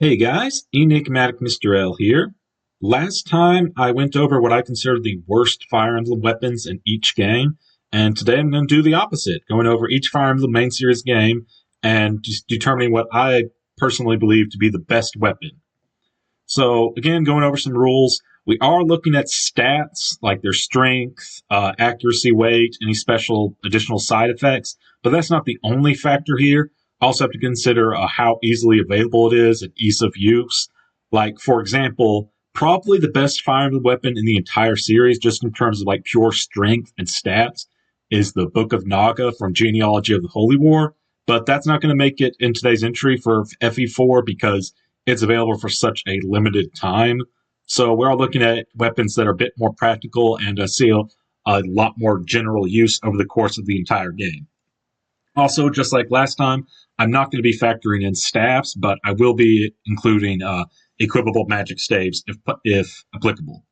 Hey guys, Enigmatic Mr. L here. Last time I went over what I consider the worst Fire Emblem weapons in each game, and today I'm going to do the opposite, going over each Fire Emblem main series game and just determining what I personally believe to be the best weapon. So again, going over some rules, we are looking at stats like their strength, accuracy, weight, any special additional side effects, but that's not the only factor here. Also have to consider how easily available it is and ease of use. Like, for example, probably the best Fire Emblem weapon in the entire series, just in terms of like pure strength and stats, is the Book of Naga from Genealogy of the Holy War. But that's not going to make it in today's entry for FE4 because it's available for such a limited time. So we're all looking at weapons that are a bit more practical and see a lot more general use over the course of the entire game. Also, just like last time, I'm not going to be factoring in staffs, but I will be including equipable magic staves if applicable.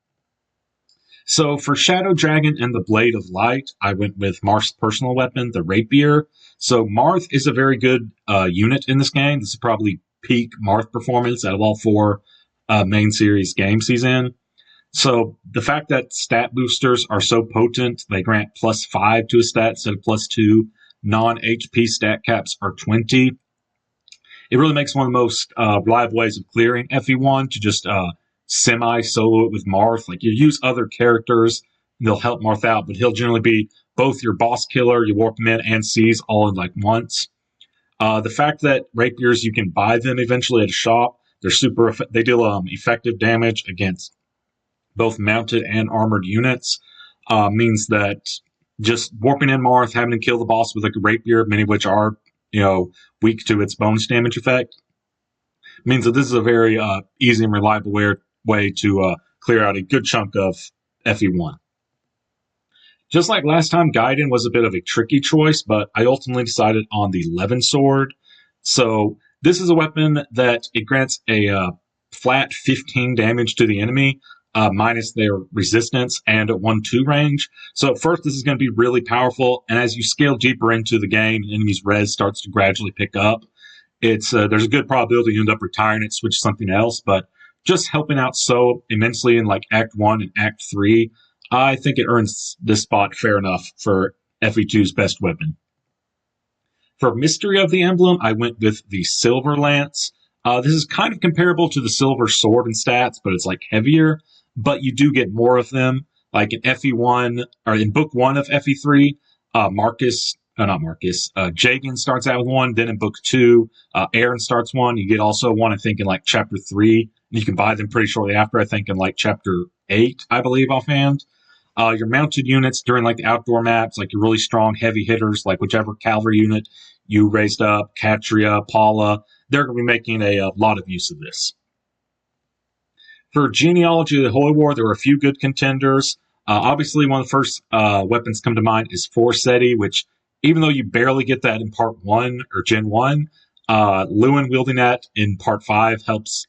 So for Shadow Dragon and the Blade of Light, I went with Marth's personal weapon, the Rapier. So Marth is a very good unit in this game. This is probably peak Marth performance out of all four main series games he's in. So the fact that stat boosters are so potent, they grant +5 to a stat instead of +2. Non-HP stat caps are 20. It really makes one of the most reliable ways of clearing FE1 to just semi-solo it with Marth. Like, you use other characters, they'll help Marth out, but he'll generally be both your boss killer, your warp him in, and seize all in like once. The fact that rapiers, you can buy them eventually at a shop. They deal effective damage against both mounted and armored units. Means that just warping in Marth, having to kill the boss with like a rapier, many of which are weak to its bonus damage effect, means that this is a very easy and reliable way to clear out a good chunk of FE1. Just like last time, Gaiden was a bit of a tricky choice, but I ultimately decided on the Levin Sword. So this is a weapon that it grants a flat 15 damage to the enemy, minus their resistance and a 1-2 range. So at first, this is going to be really powerful, and as you scale deeper into the game, enemies' res starts to gradually pick up. There's a good probability you end up retiring it, switch to something else, but just helping out so immensely in like Act 1 and Act 3, I think it earns this spot fair enough for FE2's best weapon. For Mystery of the Emblem, I went with the Silver Lance. This is kind of comparable to the Silver Sword in stats, but it's like heavier, but you do get more of them. Like in FE1, or in Book 1 of FE3, Jagan starts out with one. Then in Book 2, Aaron starts one. You get also one, I think, in like Chapter 3. And you can buy them pretty shortly after, I think, in like Chapter 8, I believe, offhand. Your mounted units during like the outdoor maps, like your really strong heavy hitters, like whichever cavalry unit you raised up, Katria, Paula, they're going to be making a lot of use of this. For Genealogy of the Holy War, there were a few good contenders. Obviously, one of the first weapons come to mind is Forseti, which, even though you barely get that in Part 1 or Gen 1, Lewin wielding that in Part 5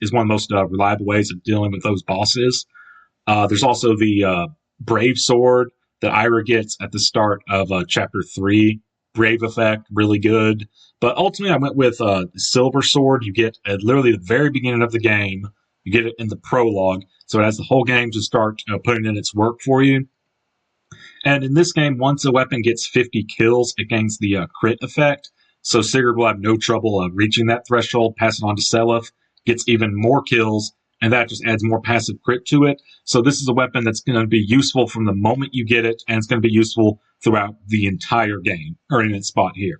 is one of the most reliable ways of dealing with those bosses. There's also the Brave Sword that Ira gets at the start of Chapter 3. Brave effect, really good. But ultimately, I went with the Silver Sword. You get at literally the very beginning of the game. You get it in the prologue, so it has the whole game to start putting in its work for you. And in this game, once a weapon gets 50 kills, it gains the crit effect. So Sigurd will have no trouble reaching that threshold, pass it on to Seliph, gets even more kills, and that just adds more passive crit to it. So this is a weapon that's going to be useful from the moment you get it, and it's going to be useful throughout the entire game, earning its spot here.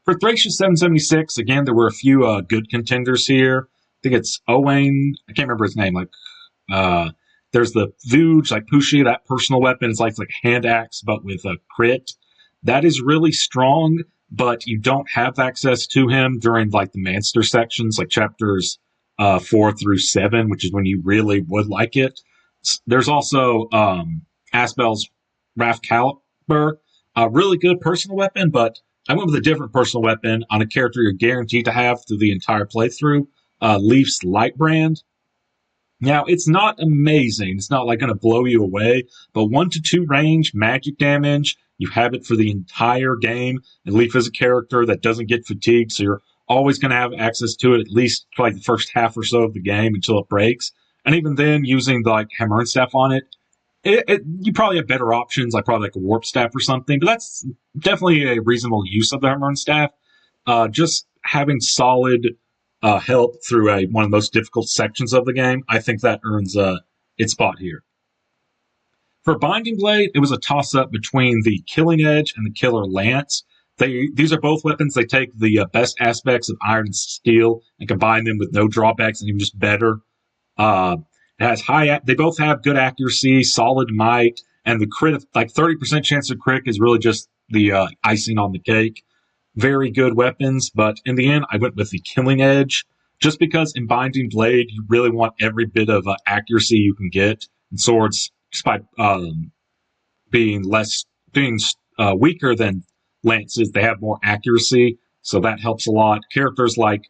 For Thracia 776, again, there were a few good contenders here. I think it's Owain. I can't remember his name. There's the Vuj, like Pushi, that personal weapon is like hand axe, but with a crit. That is really strong, but you don't have access to him during like the Manster sections, like chapters 4 through 7, which is when you really would like it. There's also Aspel's Wrath Caliber, a really good personal weapon, but I went with a different personal weapon on a character you're guaranteed to have through the entire playthrough. Leaf's Lightbrand. Now, it's not amazing. It's not like going to blow you away, but 1 to 2 range, magic damage, you have it for the entire game. And Leaf is a character that doesn't get fatigued, so you're always going to have access to it at least for like the first half or so of the game until it breaks. And even then, using the like hammer and staff on it, you probably have better options, like probably like a warp staff or something. But that's definitely a reasonable use of the hammer and staff. Just having solid help through one of the most difficult sections of the game, I think that earns its spot here. For Binding Blade, it was a toss-up between the Killing Edge and the Killer Lance. These are both weapons. They take the best aspects of iron and steel and combine them with no drawbacks and even just better. It has they both have good accuracy, solid might, and the crit, like 30% chance of crit, is really just the icing on the cake. Very good weapons, but in the end, I went with the Killing Edge, just because in Binding Blade, you really want every bit of accuracy you can get. And swords, despite being weaker than lances, they have more accuracy, so that helps a lot. Characters like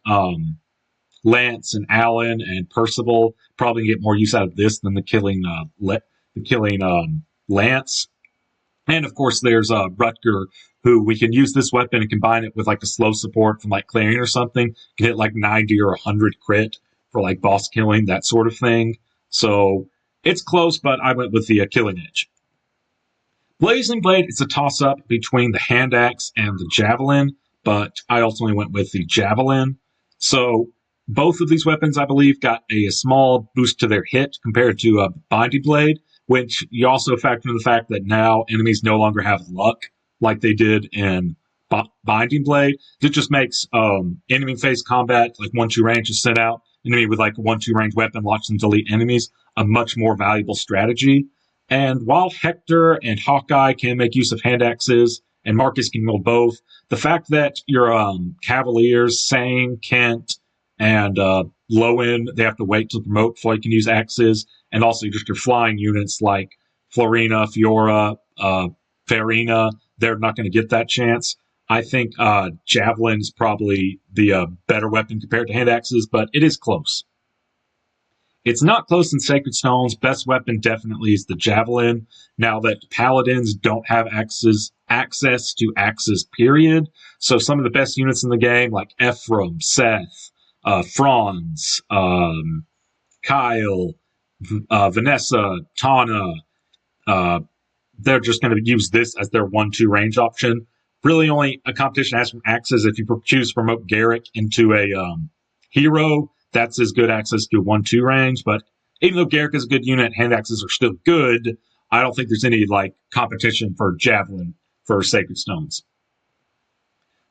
Lance and Alan and Percival probably get more use out of this than the killing Lance. And of course, there's Rutger, who we can use this weapon and combine it with like a slow support from like Clarion or something. You can hit like 90 or 100 crit for like boss killing, that sort of thing. So it's close, but I went with the Killing Edge. Blazing Blade is a toss-up between the hand axe and the javelin, but I ultimately went with the javelin. So both of these weapons, I believe, got a small boost to their hit compared to a Binding Blade, which you also factor in the fact that now enemies no longer have luck like they did in Binding Blade. It just makes enemy phase combat, like 1-2 range is sent out, enemy with like a 1-2 range weapon, watch them delete enemies, a much more valuable strategy. And while Hector and Hawkeye can make use of hand axes, and Marcus can wield both, the fact that your Cavaliers, Sang, Kent, and Lowen, they have to wait to promote before you can use axes, and also just your flying units like Florina, Fiora, Farina, they're not going to get that chance. I think Javelin is probably the better weapon compared to hand axes, but it is close. It's not close in Sacred Stones. Best weapon definitely is the Javelin. Now that Paladins don't have access to axes, period. So some of the best units in the game, like Ephraim, Seth, Franz, Kyle, Vanessa, Tana, they're just going to use this as their 1-2 range option. Really only a competition has from axes if you choose to promote Garrick into a hero. That's as good access to a 1-2 range, but even though Garrick is a good unit, hand axes are still good. I don't think there's any like competition for Javelin for Sacred Stones.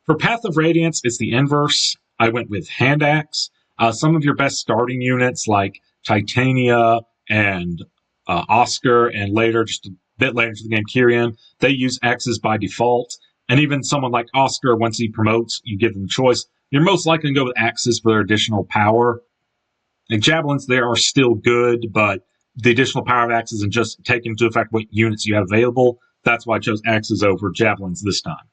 For Path of Radiance, it's the inverse. I went with hand axe. Some of your best starting units like Titania and Oscar, and later, just a bit later into the game, Kyrian, they use axes by default. And even someone like Oscar, once he promotes, you give them a choice. You're most likely to go with axes for their additional power. And javelins, they are still good, but the additional power of axes and just taking into effect what units you have available, that's why I chose axes over javelins this time.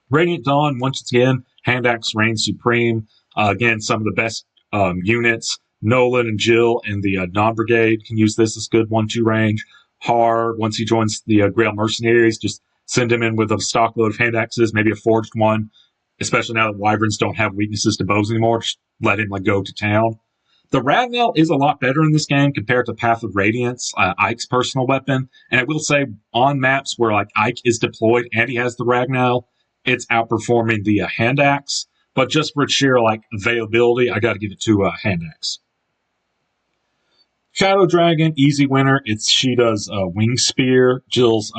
Radiant Dawn, once again, hand axe reigns supreme. Again, some of the best units. Nolan and Jill and the non-brigade can use this as good 1-2 range. Har, once he joins the Grail Mercenaries, just send him in with a stock load of hand axes, maybe a forged one. Especially now that Wyverns don't have weaknesses to bows anymore, just let him go to town. The Ragnell is a lot better in this game compared to Path of Radiance, Ike's personal weapon. And I will say, on maps where like Ike is deployed and he has the Ragnell, it's outperforming the hand axe. But just for sheer like availability, I got to give it to hand axe. Shadow Dragon, easy winner. It's Sheeta's wing spear, Jill's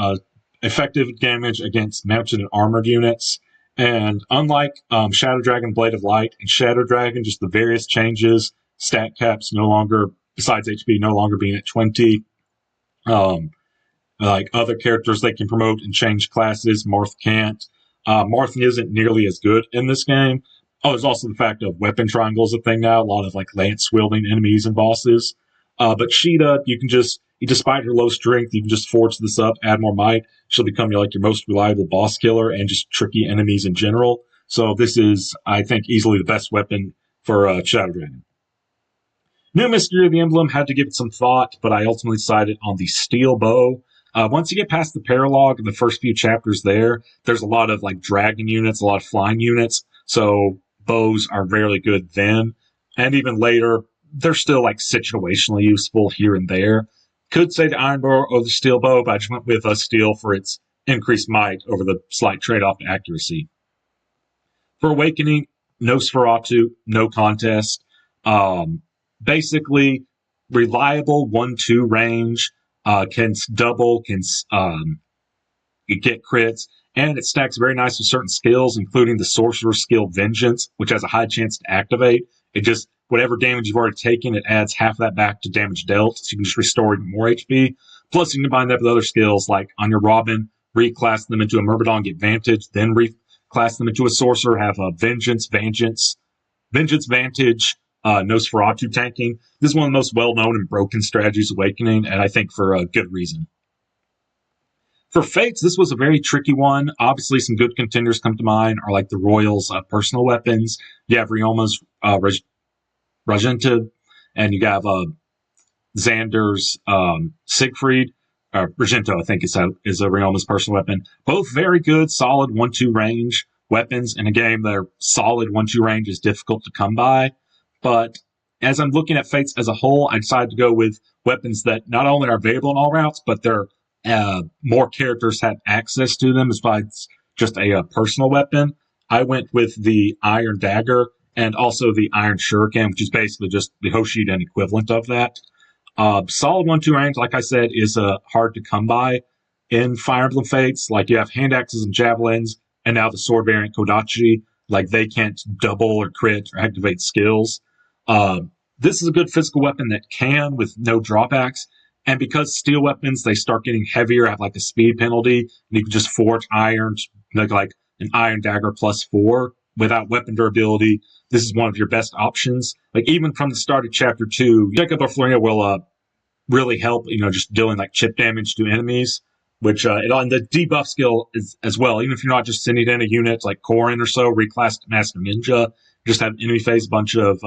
effective damage against mounted and armored units. And unlike Shadow Dragon Blade of Light and Shadow Dragon, just the various changes, stat caps no longer, besides HP, no longer being at 20. Like other characters they can promote and change classes, Marth can't. Marth isn't nearly as good in this game. Oh, there's also the fact of weapon triangles a thing now, a lot of like lance-wielding enemies and bosses. But Sheeta, you can just, despite her low strength, you can just forge this up, add more might. She'll become your most reliable boss killer and just tricky enemies in general. So this is, I think, easily the best weapon for Shadow Dragon. New Mystery of the Emblem, had to give it some thought, but I ultimately decided on the Steel Bow. Once you get past the Paralogue and the first few chapters there's a lot of dragon units, a lot of flying units. So bows are rarely good then. And even later, they're still like situationally useful here and there. Could say the iron bow or the steel bow, but I just went with steel for its increased might over the slight trade-off to accuracy. For Awakening, no Sferatu, no contest. Basically, reliable 1-2 range, can double, can get crits, and it stacks very nice with certain skills, including the Sorcerer's skill Vengeance, which has a high chance to activate. It just, whatever damage you've already taken, it adds half of that back to damage dealt, so you can just restore even more HP. Plus, you can combine that with other skills, like on your Robin, reclass them into a Myrmidon, get Vantage, then reclass them into a Sorcerer, have a Vengeance, Vantage, Nosferatu tanking. This is one of the most well-known and broken strategies, Awakening, and I think for a good reason. For Fates, this was a very tricky one. Obviously, some good contenders come to mind are like the Royals' personal weapons. You have Rioma's Regenta, and you have Xander's Siegfried. Regento, I think, is a Rioma's personal weapon. Both very good, solid 1-2 range weapons. In a game, their solid 1-2 range is difficult to come by. But as I'm looking at Fates as a whole, I decided to go with weapons that not only are available in all routes, but they're more characters have access to them besides just a personal weapon. I went with the Iron Dagger and also the Iron Shuriken, which is basically just the Hoshiden equivalent of that. Solid 1-2 range, like I said, is hard to come by in Fire Emblem Fates. Like, you have hand axes and javelins, and now the sword variant Kodachi. Like, they can't double or crit or activate skills. This is a good physical weapon that can, with no drawbacks. And because steel weapons, they start getting heavier, have like a speed penalty, and you can just forge iron, like an Iron Dagger +4 without weapon durability. This is one of your best options. Like, even from the start of Chapter 2, Jacob or Florina will really help, just dealing like chip damage to enemies, which, and the debuff skill is as well. Even if you're not just sending in a unit like Korin or so, reclassed Master Ninja, just have enemy face a bunch of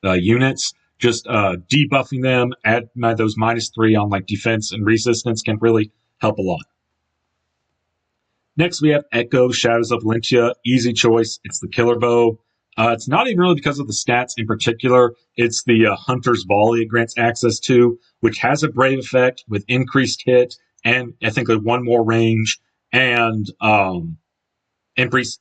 units. Just debuffing them, add those -3 on like defense and resistance can really help a lot. Next, we have Echo, Shadows of Valentia. Easy choice. It's the killer bow. It's not even really because of the stats in particular. It's the Hunter's Volley it grants access to, which has a brave effect with increased hit, and I think like one more range, and increased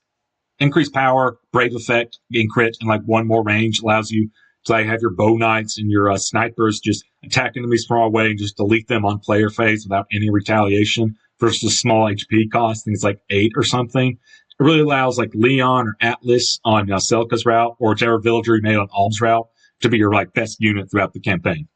power, brave effect, gain crit, and like one more range allows you to like, have your bow knights and your snipers just attack enemies from far away and just delete them on player phase without any retaliation versus small HP cost. I think it's like 8 or something. It really allows like Leon or Atlas on Selka's route, or whichever villager you made on Alm's route, to be your like best unit throughout the campaign.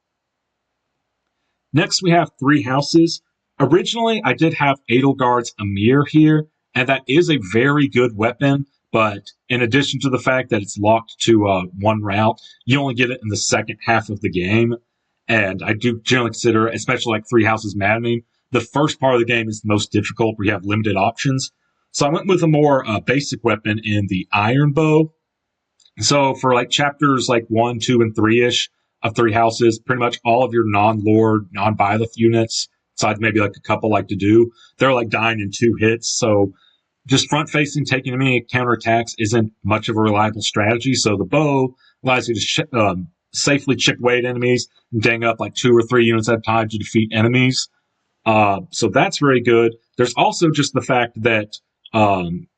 Next, we have Three Houses. Originally, I did have Edelgard's Amir here, and that is a very good weapon. But in addition to the fact that it's locked to one route, you only get it in the second half of the game. And I do generally consider, especially like Three Houses maddening, the first part of the game is the most difficult, where you have limited options. So I went with a more basic weapon in the Iron Bow. So for like chapters like 1, 2, and 3-ish of Three Houses, pretty much all of your non-Lord, non-Byleth units, besides maybe like a couple like to do, they're like dying in 2 hits. So just front-facing, taking enemy counterattacks isn't much of a reliable strategy. So the bow allows you to safely chip away at enemies and dang up like 2 or 3 units at a time to defeat enemies. So that's very good. There's also just the fact that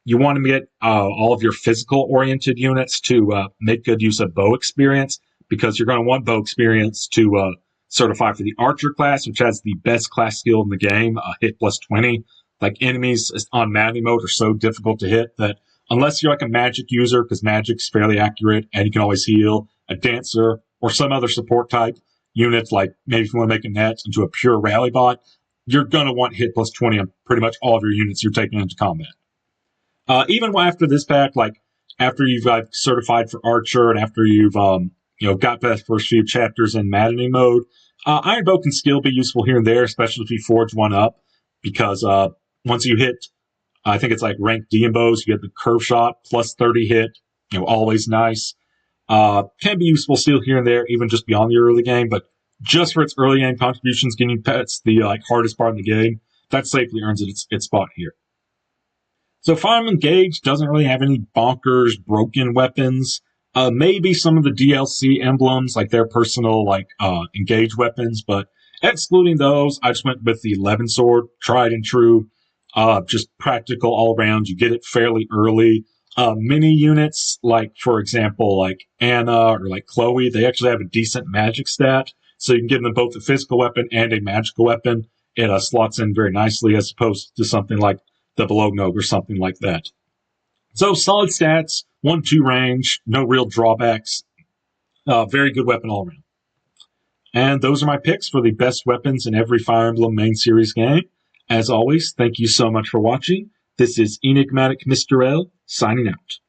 you want to get all of your physical-oriented units to make good use of bow experience, because you're going to want bow experience to certify for the Archer class, which has the best class skill in the game, hit +20. Like, enemies on maddening mode are so difficult to hit that unless you're like a magic user, because magic's fairly accurate and you can always heal, a dancer, or some other support type unit, like maybe if you want to make a net into a pure rally bot, you're going to want hit +20 on pretty much all of your units you're taking into combat. Even after this pack, like after you've got certified for Archer and after you've got past the first few chapters in maddening mode, Iron Bow can still be useful here and there, especially if you forge one up, because once you hit, I think it's like rank D in bows, you get the curve shot, +30 hit, always nice. Can be useful still here and there, even just beyond the early game, but just for its early game contributions, getting pets the hardest part of the game, that safely earns it its spot here. So Fire Emblem Engage doesn't really have any bonkers, broken weapons. Maybe some of the DLC emblems, like their personal, Engage weapons, but excluding those, I just went with the 11 sword, tried and true, just practical all around. You get it fairly early. Mini units, like, for example, like Anna or like Chloe, they actually have a decent magic stat, so you can give them both a physical weapon and a magical weapon. It slots in very nicely as opposed to something like the Bologna or something like that. So solid stats, 1-2 range, no real drawbacks. Very good weapon all around. And those are my picks for the best weapons in every Fire Emblem main series game. As always, thank you so much for watching. This is Enigmatic Mr. L, signing out.